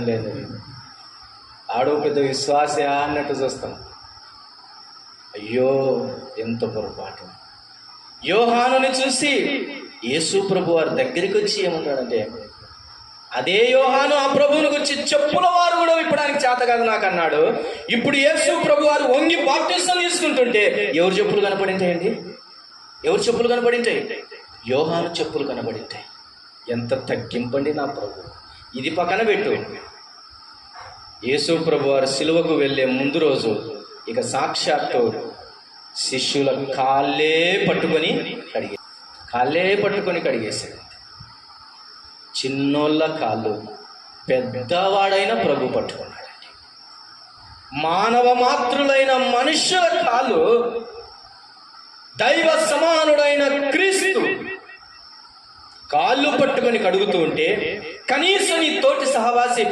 లేదు, ఆడో పెద్ద విశ్వాసే అన్నట్టు చూస్తాం. అయ్యో ఎంత పొరపాటు. యోహానుని చూసి యేసు ప్రభు వారి దగ్గరికి వచ్చి ఏమన్నాడంటే, అదే యోహాను ఆ ప్రభువుని వచ్చి చెప్పుల వారు కూడా విప్పడానికి చేత కాదు నాకు అన్నాడు. ఇప్పుడు యేసు ప్రభు వారు వంగి బాప్టిజం తీసుకుంటుంటే ఎవరు చెప్పులు కనపడింటాయండి? ఎవరు చెప్పులు కనపడింటాయి? యోహాను చెప్పులు కనపడింటాయి. ఎంత తగ్గింపండి నా ప్రభు. ఇది పక్కన పెట్టు. యేసు ప్రభు వారు సిలువకు వెళ్ళే ముందు రోజు ఇక సాక్షాత్తు శిష్యుల కాళ్ళే పట్టుకొని కడిగేశాడు. చిన్నోళ్ళ కాళ్ళు పెద్దవాడైన ప్రభు పట్టుకున్నాడండి. మానవ మాతృలైన మనుష్యుల కాళ్ళు దైవ సమానుడైన క్రీస్తు కాళ్ళు పట్టుకొని కడుగుతూ ఉంటే కనీసం నీ తోటి సహవాసి